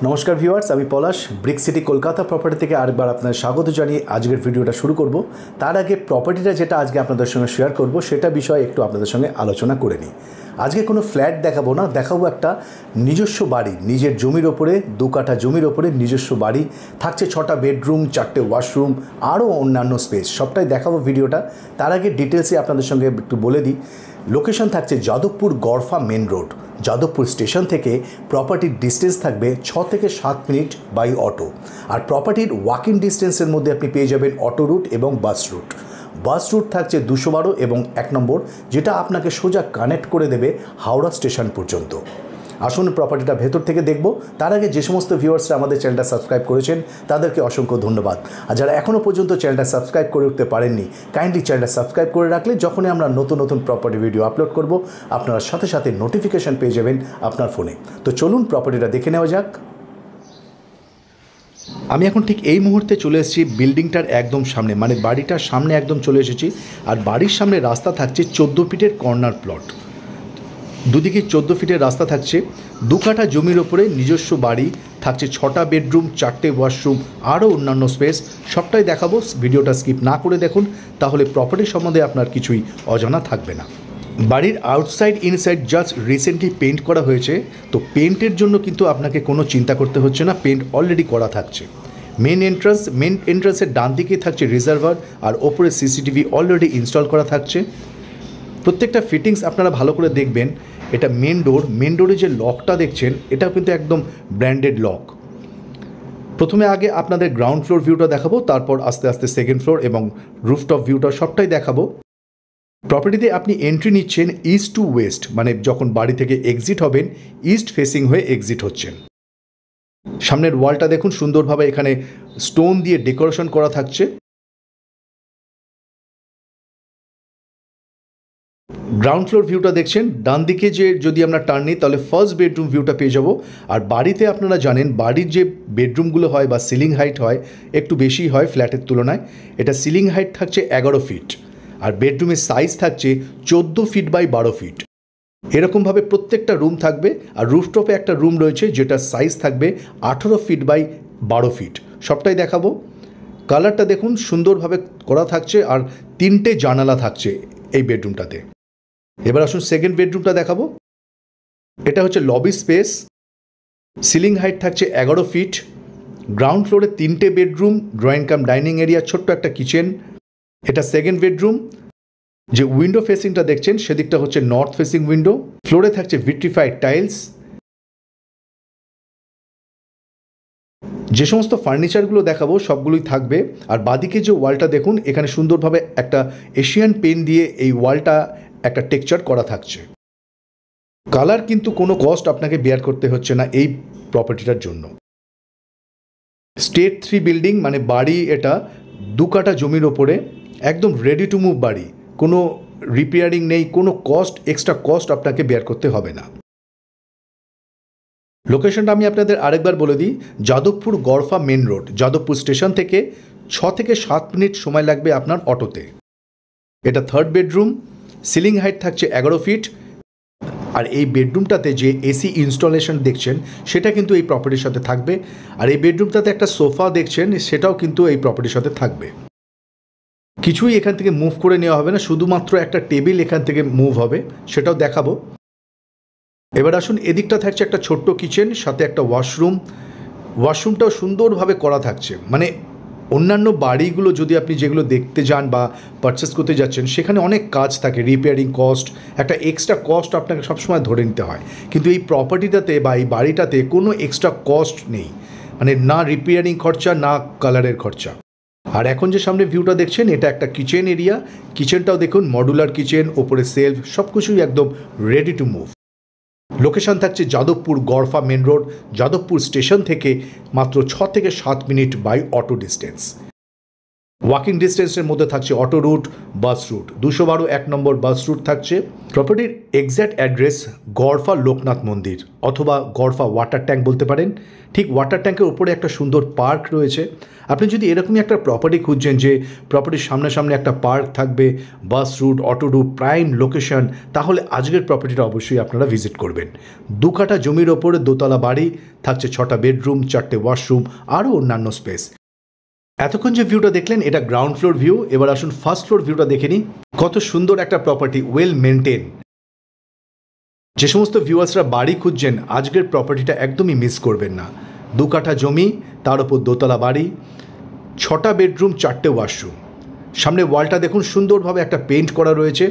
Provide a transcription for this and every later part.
নমস্কার ভিউয়ার্স, আমি পলাশ brick city Kolkata property থেকে আরেকবার আপনাদের স্বাগত জানিয়ে আজকের ভিডিওটা শুরু করব। তার আগে প্রপার্টিটা যেটা আজকে আপনাদের সঙ্গে শেয়ার করব সেটা বিষয়ে একটু আপনাদের সঙ্গে আলোচনা করে নিই। আজকে কোনো ফ্ল্যাট দেখাবো না, দেখাবো একটা নিজস্ব বাড়ি, নিজের জমির ওপরে 2 কাঠা জমির ওপরে নিজস্ব বাড়ি থাকছে, 6টা বেডরুম, 4টে ওয়াশরুম, আরও অন্যান্য স্পেস, সবটাই দেখাবো ভিডিওটা। তার আগে ডিটেলসে আপনাদের সঙ্গে একটু বলে দিই। লোকেশন থাকছে Jadavpur Garfa main road. Jadavpur station থেকে প্রপার্টির ডিস্টেন্স থাকবে 6 থেকে 7 মিনিট বাই অটো। আর প্রপার্টির ওয়াকিং ডিস্টেন্সের মধ্যে আপনি পেয়ে যাবেন অটো রুট এবং বাস রুট। বাস রুট থাকছে 212 এবং 1 নম্বর, যেটা আপনাকে সোজা কানেক্ট করে দেবে হাওড়া স্টেশন পর্যন্ত। আসুন প্রপার্টিটা ভেতর থেকে দেখব। তার আগে যে সমস্ত ভিউয়ার্সরা আমাদের চ্যানেলটা সাবস্ক্রাইব করেছেন তাদেরকে অসংখ্য ধন্যবাদ। আর যারা এখনও পর্যন্ত চ্যানেলটা সাবস্ক্রাইব করে উঠতে পারেননি, কাইন্ডলি চ্যানেলটা সাবস্ক্রাইব করে রাখলে যখনই আমরা নতুন নতুন প্রপার্টি ভিডিও আপলোড করব আপনারা সাথে সাথে নোটিফিকেশান পেয়ে যাবেন আপনার ফোনে। তো চলুন প্রপার্টিটা দেখে নেওয়া যাক। আমি এখন ঠিক এই মুহূর্তে চলে এসেছি বিল্ডিংটার একদম সামনে, মানে বাড়িটার সামনে একদম চলে এসেছি। আর বাড়ির সামনে রাস্তা থাকছে 14 ফিটের কর্নার প্লট। দুদিকে 14 ফিটের রাস্তা থাকছে। 2 কাঠা জমির ওপরে নিজস্ব বাড়ি থাকছে, 6টা বেডরুম, 4টে ওয়াশরুম, আরও অন্যান্য স্পেস, সবটাই দেখাবো। ভিডিওটা স্কিপ না করে দেখুন, তাহলে প্রপার্টি সম্বন্ধে আপনার কিছুই অজানা থাকবে না। বাড়ির outside inside just recently paint করা হয়েছে, তো পেন্টের জন্য কিন্তু আপনাকে কোনো চিন্তা করতে হচ্ছে না, পেন্ট অলরেডি করা থাকছে। মেন এন্ট্রান্সের ডান দিকে থাকছে রিজার্ভার, আর ওপরে সিসিটিভি অলরেডি ইনস্টল করা থাকছে। প্রত্যেকটা ফিটিংস আপনারা ভালো করে দেখবেন। এটা মেন ডোরে যে লকটা দেখছেন এটাও কিন্তু একদম ব্র্যান্ডেড লক। প্রথমে আগে আপনাদের গ্রাউন্ড ফ্লোর ভিউটা দেখাবো, তারপর আস্তে আস্তে সেকেন্ড ফ্লোর এবং রুফটপ ভিউটা সবটাই দেখাবো। প্রপার্টিতে আপনি এন্ট্রি নিচ্ছেন ইস্ট টু ওয়েস্ট, মানে যখন বাড়ি থেকে এক্সিট হবেন ইস্ট ফেসিং হয়ে এক্সিট হচ্ছেন। সামনের ওয়ালটা দেখুন, সুন্দরভাবে এখানে স্টোন দিয়ে ডেকোরেশন করা থাকছে। গ্রাউন্ড ফ্লোর ভিউটা দেখছেন, ডান দিকে যে যদি আমরা টার্ন নিই তাহলে ফার্স্ট বেডরুম ভিউটা পেয়ে যাব। আর বাড়িতে আপনারা জানেন বাড়ির যে বেডরুমগুলো হয় বা সিলিং হাইট হয় একটু বেশি হয় ফ্ল্যাটের তুলনায়। এটা সিলিং হাইট থাকছে 11 ফিট, আর বেডরুমের সাইজ থাকছে 14 ফিট বাই 12 ফিট। এরকমভাবে প্রত্যেকটা রুম থাকবে। আর রুফটপে একটা রুম রয়েছে যেটার সাইজ থাকবে 18 ফিট বাই 12 ফিট, সবটাই দেখাবো। কালারটা দেখুন সুন্দরভাবে করা থাকছে, আর 3টে জানালা থাকছে এই বেডরুমটাতে। এবার আসুন সেকেন্ড বেডরুমটা দেখাবো। এটা হচ্ছে লবি স্পেস, সিলিং হাইট থাকছে 11 ফিট। গ্রাউন্ড ফ্লোরে 3টে bedroom, drawing cum dining area, ছোট্ট একটা কিচেন। এটা সেকেন্ড বেডরুম। যে উইন্ডো ফেসিংটা দেখছেন সেদিকটা হচ্ছে নর্থ ফেসিং উইন্ডো। ফ্লোরে থাকছে ভিট্রিফাইড টাইলস। যে সমস্ত ফার্নিচারগুলো দেখাবো সবগুলোই থাকবে। আর বাদিকে যে ওয়ালটা দেখুন, এখানে সুন্দরভাবে একটা এশিয়ান পেন দিয়ে এই ওয়ালটা একটা টেক্সচার করা থাকছে। কালার কিন্তু কোনো কস্ট আপনাকে বেয়ার করতে হচ্ছে না এই প্রপার্টিটার জন্য। স্টেট 3 বিল্ডিং, মানে বাড়ি এটা 2 কাঠা জমির ওপরে, একদম রেডি টু মুভ বাড়ি। কোনো রিপেয়ারিং নেই, কোনো এক্সট্রা কস্ট আপনাকে বেয়ার করতে হবে না। লোকেশনটা আমি আপনাদের আরেকবার বলে দিই, Jadavpur Garfa main road. Jadavpur station থেকে 6 থেকে 7 মিনিট সময় লাগবে আপনার অটোতে। এটা থার্ড বেডরুম, সিলিং হাইট থাকছে 11 ফিট। আর এই বেডরুমটাতে যে এসি ইনস্টলেশন দেখছেন সেটা কিন্তু এই প্রপার্টির সাথে থাকবে। আর এই বেডরুমটাতে একটা সোফা দেখছেন সেটাও কিন্তু এই প্রপার্টির সাথে থাকবে। কিছুই এখান থেকে মুভ করে নেওয়া হবে না, শুধুমাত্র একটা টেবিল এখান থেকে মুভ হবে, সেটাও দেখাবো। এবার আসুন, এদিকটা থাকছে একটা ছোট্ট কিচেন, সাথে একটা ওয়াশরুম। ওয়াশরুমটাও সুন্দরভাবে করা থাকছে। মানে অন্যান্য বাড়িগুলো যদি আপনি যেগুলো দেখতে যান বা পারচেস করতে যাচ্ছেন সেখানে অনেক কাজ থাকে, রিপেয়ারিং কস্ট, একটা এক্সট্রা কস্ট আপনাকে সবসময় ধরে নিতে হয়। কিন্তু এই প্রপার্টিটাতে বা এই বাড়িটাতে কোনো এক্সট্রা কস্ট নেই, মানে না রিপেয়ারিং খরচা না কালারের খরচা। আর এখন যে সামনে ভিউটা দেখছেন এটা একটা কিচেন এরিয়া। কিচেনটাও দেখুন মডুলার কিচেন, ওপরে সেলফ, সব কিছুই একদম রেডি টু মুভ। লোকেশন থাকছে Jadavpur Garfa main road. Jadavpur station থেকে মাত্র 6 থেকে 7 minute by auto distance. Walking ডিস্টেন্সের মধ্যে থাকছে auto route, bus route, 212 1 number bus route থাকছে। প্রপার্টির এক্স্যাক্ট অ্যাড্রেস গড়ফা লোকনাথ মন্দির অথবা গড়ফা ওয়াটার ট্যাঙ্ক বলতে পারেন। ঠিক ওয়াটার ট্যাঙ্কের উপরে একটা সুন্দর পার্ক রয়েছে। আপনি যদি এরকমই একটা প্রপার্টি খুঁজছেন যে প্রপার্টির সামনে একটা পার্ক থাকবে, bus route, auto route, prime location, তাহলে আজকের প্রপার্টিটা অবশ্যই আপনারা ভিজিট করবেন। 2 কাঠা জমির ওপরে দোতলা বাড়ি, থাকছে 6টা বেডরুম, 4টে ওয়াশরুম, আরও অন্যান্য স্পেস। এতক্ষণ যে ভিউটা দেখলেন এটা গ্রাউন্ড ফ্লোর ভিউ। এবার আসুন ফার্স্ট ফ্লোর ভিউটা দেখে নিই। কত সুন্দর একটা প্রপার্টি, ওয়েল মেনটেন। যে সমস্ত ভিউয়ার্সরা বাড়ি খুঁজছেন আজকের প্রপার্টিটা একদমই মিস করবেন না। 2 কাঠা জমি, তার উপর দোতলা বাড়ি, 6টা বেডরুম, 4টে ওয়াশরুম। সামনে ওয়ালটা দেখুন সুন্দরভাবে একটা পেইন্ট করা রয়েছে,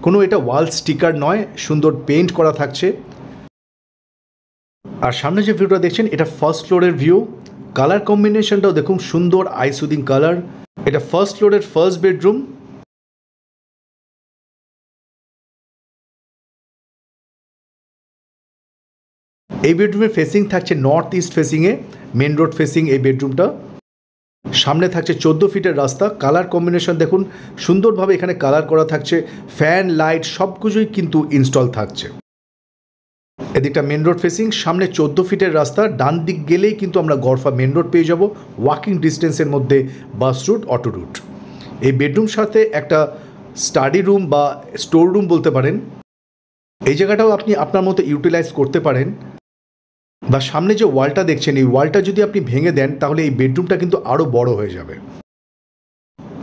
কোনো এটা ওয়াল স্টিকার নয়, সুন্দর পেইন্ট করা থাকছে। আর সামনে যে ভিউটা দেখছেন এটা ফার্স্ট ফ্লোরের ভিউ। কালার কম্বিনেশনটাও দেখুন সুন্দর আই সুদিং কালার। এটা ফার্স্ট ফ্লোরের ফার্স্ট বেডরুম। এই বেডরুমের ফেসিং থাকছে নর্থ ইস্ট ফেসিংয়ে, মেন রোড ফেসিং এই বেডরুমটা। সামনে থাকছে 14 ফিটের রাস্তা। কালার কম্বিনেশন দেখুন সুন্দরভাবে এখানে কালার করা থাকছে, ফ্যান লাইট সব কিছুই কিন্তু ইনস্টল থাকছে। এদিকটা মেন রোড ফেসিং, সামনে 14 ফিটের রাস্তা, ডান দিক গেলেই কিন্তু আমরা গড়ফা মেন রোড পেয়ে যাব। ওয়াকিং ডিস্টেন্সের মধ্যে বাস রুট, অটো রুট। এই বেডরুম সাথে একটা স্টাডি রুম বা স্টোর রুম বলতে পারেন। এই জায়গাটাও আপনি আপনার মতো ইউটিলাইজ করতে পারেন। বা সামনে যে ওয়ালটা দেখছেন এই ওয়ালটা যদি আপনি ভেঙে দেন তাহলে এই বেডরুমটা কিন্তু আরও বড় হয়ে যাবে।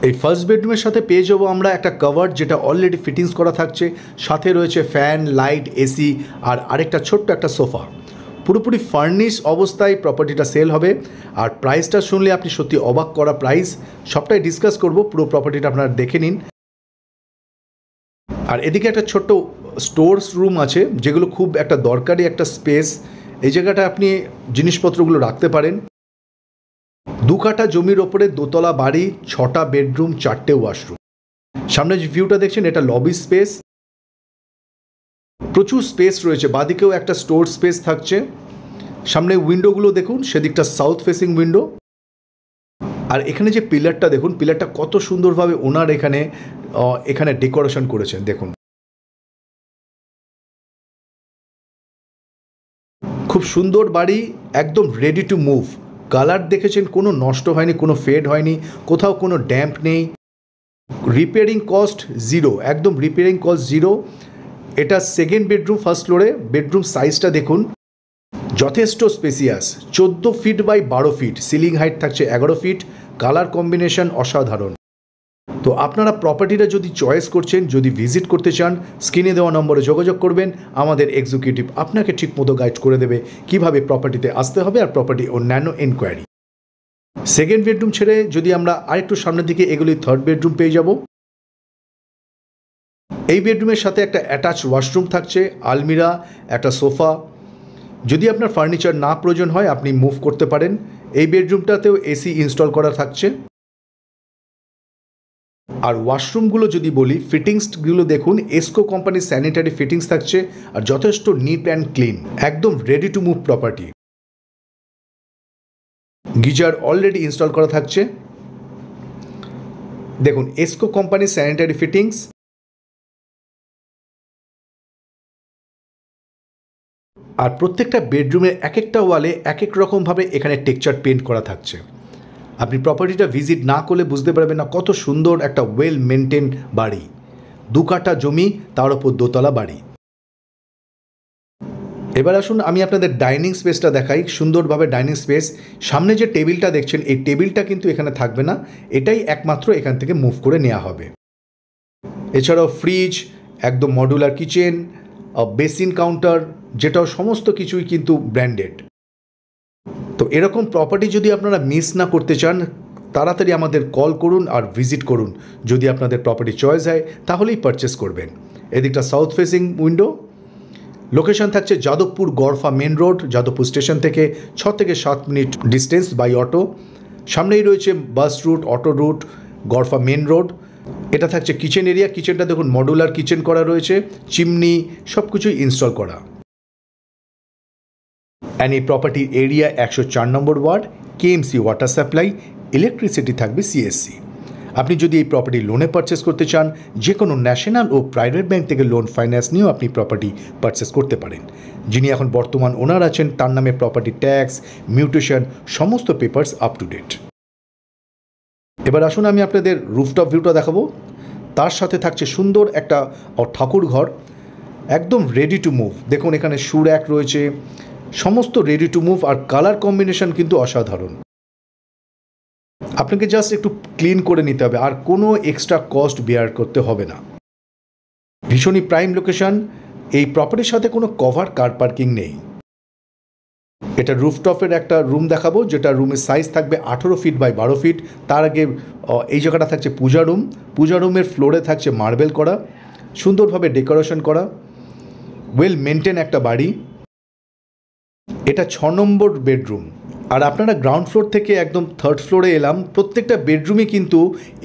এই ফার্স্ট বেডরুমের সাথে পেয়ে যাবো আমরা একটা কভার যেটা অলরেডি ফিটিংস করা থাকছে, সাথে রয়েছে ফ্যান, লাইট, এসি আর আরেকটা ছোট্ট একটা সোফা। পুরোপুরি ফার্নিশ অবস্থায় প্রপার্টিটা সেল হবে। আর প্রাইসটা শুনলে আপনি সত্যি অবাক করা প্রাইস। সবটাই ডিসকাস করব, পুরো প্রপার্টিটা আপনারা দেখে নিন। আর এদিকে একটা ছোট্ট স্টোরস রুম আছে যেগুলো খুব একটা দরকারি একটা স্পেস। এই জায়গাটা আপনি জিনিসপত্রগুলো রাখতে পারেন। 2 কাঠা জমির ওপরে দোতলা বাড়ি, 6টা বেডরুম, 4টে ওয়াশরুম। সামনে যে ভিউটা দেখছেন এটা লবি স্পেস। প্রচুর স্পেস রয়েছে, বাদিকেও একটা স্টোর স্পেস থাকছে। সামনে উইন্ডোগুলো দেখুন, সেদিকটা সাউথ ফেসিং উইন্ডো। আর এখানে যে পিলারটা দেখুন, পিলারটা কত সুন্দরভাবে ওনার এখানে ডেকোরেশন করেছেন দেখুন। খুব সুন্দর বাড়ি, একদম রেডি টু মুভ। কালার দেখেছেন কোনো নষ্ট হয়নি, কোনো ফেড হয়নি, কোথাও কোনো ড্যাম্প নেই। রিপেয়ারিং কস্ট জিরো, একদম রিপেয়ারিং কস্ট জিরো। এটা সেকেন্ড বেডরুম ফার্স্ট ফ্লোরে। বেডরুম সাইজটা দেখুন যথেষ্ট spacious, 14 feet by 12 feet. Ceiling height থাকছে 11 ফিট। কালার কম্বিনেশন অসাধারণ। তো আপনারা প্রপার্টিটা যদি চয়েস করছেন, যদি ভিজিট করতে চান, স্ক্রিনে দেওয়া নম্বরে যোগাযোগ করবেন। আমাদের এক্সিকিউটিভ আপনাকে ঠিকমতো গাইড করে দেবে কীভাবে প্রপার্টিতে আসতে হবে আর প্রপার্টি অন্যান্য এনকোয়ারি। সেকেন্ড বেডরুম ছেড়ে যদি আমরা আরেকটু সামনের দিকে এগুলি থার্ড বেডরুম পেয়ে যাব। এই বেডরুমের সাথে একটা অ্যাটাচ ওয়াশরুম থাকছে, আলমিরা, একটা সোফা। যদি আপনার ফার্নিচার না প্রয়োজন হয় আপনি মুভ করতে পারেন। এই বেডরুমটাতেও এসি ইনস্টল করা থাকছে। আর ওয়াশরুমগুলো যদি বলি, ফিটিংসগুলো দেখুন এসকো কোম্পানির স্যানিটারি ফিটিংস থাকছে আর যথেষ্ট নিট অ্যান্ড ক্লিন, একদম ready to move property. Geyser already install করা থাকছে। দেখুন এসকো কোম্পানির স্যানিটারি ফিটিংস। আর প্রত্যেকটা বেডরুমের এক একটা ওয়ালে এক এক রকমভাবে এখানে টেক্সচার পেন্ট করা থাকছে। আপনি প্রপার্টিটা ভিজিট না করলে বুঝতে পারবেন না কত সুন্দর একটা ওয়েল মেনটেন বাড়ি। 2 কাঠা জমি, তার উপর দোতলা বাড়ি। এবার আসুন আমি আপনাদের ডাইনিং স্পেসটা দেখাই। সুন্দরভাবে ডাইনিং স্পেস। সামনে যে টেবিলটা দেখছেন এই টেবিলটা কিন্তু এখানে থাকবে না, এটাই একমাত্র এখান থেকে মুভ করে নেওয়া হবে। এছাড়াও ফ্রিজ, একদম মডুলার কিচেন, বেসিন কাউন্টার, যেটাও সমস্ত কিছুই কিন্তু ব্র্যান্ডেড। তো এরকম প্রপার্টি যদি আপনারা মিস না করতে চান, তাড়াতাড়ি আমাদের কল করুন আর ভিজিট করুন। যদি আপনাদের প্রপার্টি চয়েস হয় তাহলেই পারচেস করবেন। এদিকটা সাউথ ফেসিং উইন্ডো। লোকেশন থাকছে Jadavpur Garfa main road. Jadavpur station থেকে 6 থেকে 7 মিনিট ডিস্টেন্স বাই অটো। সামনেই রয়েছে bus route, auto route, Garfa main road. এটা থাকছে কিচেন এরিয়া। কিচেনটা দেখুন মডুলার কিচেন করা রয়েছে, চিমনি সব কিছুই ইনস্টল করা। অ্যান্ড এই প্রপার্টির area 104 number ward, KMC water supply, electricity থাকবে সিএসসি। আপনি যদি এই প্রপার্টি লোনে পারচেস করতে চান, যে কোনো ন্যাশনাল ও প্রাইভেট ব্যাংক থেকে লোন ফাইন্যান্স নিয়েও আপনি প্রপার্টি পারচেস করতে পারেন। যিনি এখন বর্তমান ওনার আছেন তার নামে প্রপার্টি ট্যাক্স, মিউটেশন সমস্ত পেপারস আপ টু ডেট। এবার আসুন আমি আপনাদের রুফটপ ভিউটা দেখাবো। তার সাথে থাকছে সুন্দর একটা ঠাকুর ঘর, একদম রেডি টু মুভ। দেখুন এখানে শু র্যাক রয়েছে, সমস্ত রেডি টু মুভ, আর কালার কম্বিনেশন কিন্তু অসাধারণ। আপনাকে জাস্ট একটু ক্লিন করে নিতে হবে, আর কোনো এক্সট্রা কস্ট বেয়ার করতে হবে না। ভীষণই প্রাইম লোকেশন। এই প্রপার্টির সাথে কোনো কভার কার পার্কিং নেই। এটা রুফটপের একটা রুম দেখাবো, যেটা রুমের সাইজ থাকবে 18 ফিট বাই 12 ফিট। তার আগে এই জায়গাটা থাকছে পূজা রুম। পূজা রুমের ফ্লোরে থাকছে মার্বেল করা, সুন্দরভাবে ডেকোরেশন করা, ওয়েল মেনটেন একটা বাড়ি। এটা 6 নম্বর বেডরুম। আর আপনারা গ্রাউন্ড ফ্লোর থেকে একদম 3rd ফ্লোরে এলাম। প্রত্যেকটা বেডরুমে কিন্তু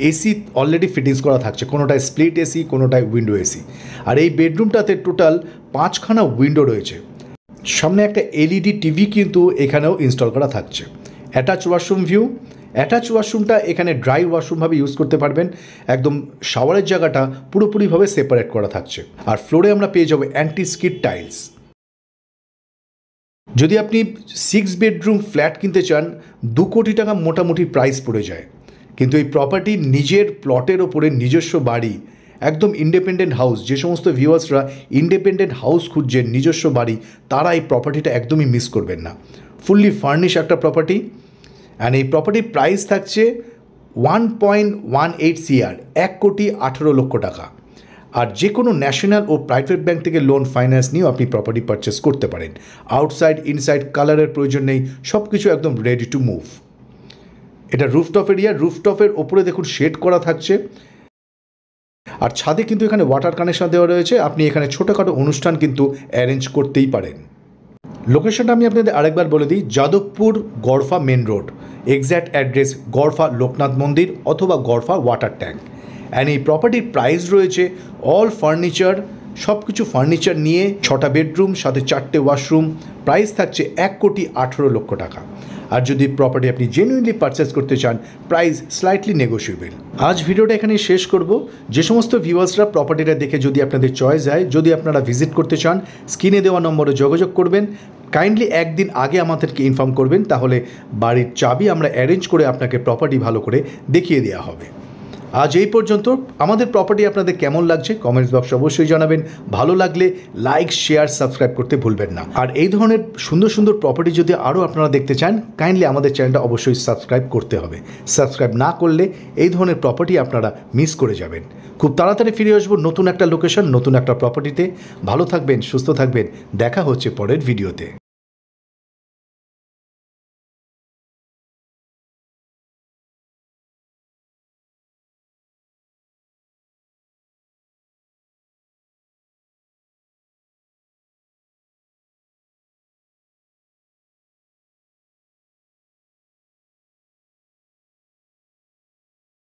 এসি অলরেডি ফিটিংস করা থাকছে, কোনোটায় স্প্লিট এসি, কোনোটায় উইন্ডো এসি। আর এই বেডরুমটাতে টোটাল 5খানা উইন্ডো রয়েছে। সামনে একটা এলইডি টিভি কিন্তু এখানেও ইনস্টল করা থাকছে। Attach washroom view. অ্যাটাচ ওয়াশরুমটা এখানে ড্রাই ওয়াশরুমভাবে ইউজ করতে পারবেন। একদম শাওয়ারের জায়গাটা পুরোপুরিভাবে সেপারেট করা থাকছে। আর ফ্লোরে আমরা পেয়ে যাবো অ্যান্টি স্কিড টাইলস। যদি আপনি 6 বেডরুম ফ্ল্যাট কিনতে চান, 2 কোটি টাকা মোটামুটি প্রাইস পড়ে যায়। কিন্তু এই প্রপার্টি নিজের প্লটের ওপরে নিজস্ব বাড়ি, একদম ইন্ডিপেন্ডেন্ট হাউস। যে সমস্ত ভিউয়ার্সরা ইন্ডিপেন্ডেন্ট হাউস খুঁজছেন, নিজস্ব বাড়ি, তারা এই প্রপার্টিটা একদমই মিস করবেন না। ফুললি ফার্নিশ একটা প্রপার্টি। অ্যান্ড এই প্রপার্টির প্রাইস থাকছে 1.18 CR, 1,18,00,000 টাকা। আর যে কোনো ন্যাশনাল ও প্রাইভেট ব্যাংক থেকে লোন ফাইন্যান্স নিয়েও আপনি প্রপার্টি পারচেস করতে পারেন। আউটসাইড ইনসাইড কালারের প্রয়োজন নেই, সব কিছু একদম রেডি টু মুভ। এটা রুফটপ এরিয়া। রুফটপের ওপরে দেখুন শেড করা থাকছে। আর ছাদে কিন্তু এখানে ওয়াটার কানেকশন দেওয়া রয়েছে। আপনি এখানে ছোটোখাটো অনুষ্ঠান কিন্তু অ্যারেঞ্জ করতেই পারেন। লোকেশনটা আমি আপনাদের আরেকবার বলে দিই, Jadavpur Garfa main road. Exact address Garfa Loknath Mandir অথবা গড়ফা ওয়াটার ট্যাঙ্ক। অ্যান্ড এই প্রপার্টির প্রাইস রয়েছে অল ফার্নিচার, সব কিছু ফার্নিচার নিয়ে 6টা বেডরুম, সাথে 4টে ওয়াশরুম। প্রাইস থাকছে 1,18,00,000 টাকা। আর যদি প্রপার্টি আপনি জেনুইনলি পারচেস করতে চান, প্রাইস স্লাইটলি নেগোশিয়েবল। আজ ভিডিওটা এখানেই শেষ করব। যে সমস্ত ভিউয়ার্সরা প্রপার্টিটা দেখে যদি আপনাদের চয়েস হয়, যদি আপনারা ভিজিট করতে চান, স্ক্রিনে দেওয়া নম্বরে যোগাযোগ করবেন। কাইন্ডলি একদিন আগে আমাদেরকে ইনফর্ম করবেন, তাহলে বাড়ির চাবি আমরা অ্যারেঞ্জ করে আপনাকে প্রপার্টি ভালো করে দেখিয়ে দেওয়া হবে। আজ এই পর্যন্ত। আমাদের প্রপার্টি আপনাদের কেমন লাগছে কমেন্টস বক্সে অবশ্যই জানাবেন। ভালো লাগলে লাইক, শেয়ার, সাবস্ক্রাইব করতে ভুলবেন না। আর এই ধরনের সুন্দর সুন্দর প্রপার্টি যদি আরও আপনারা দেখতে চান, কাইন্ডলি আমাদের চ্যানেলটা অবশ্যই সাবস্ক্রাইব করতে হবে। সাবস্ক্রাইব না করলে এই ধরনের প্রপার্টি আপনারা মিস করে যাবেন। খুব তাড়াতাড়ি ফিরে আসবো নতুন একটা লোকেশন, নতুন একটা প্রপার্টিতে। ভালো থাকবেন, সুস্থ থাকবেন। দেখা হচ্ছে পরের ভিডিওতে।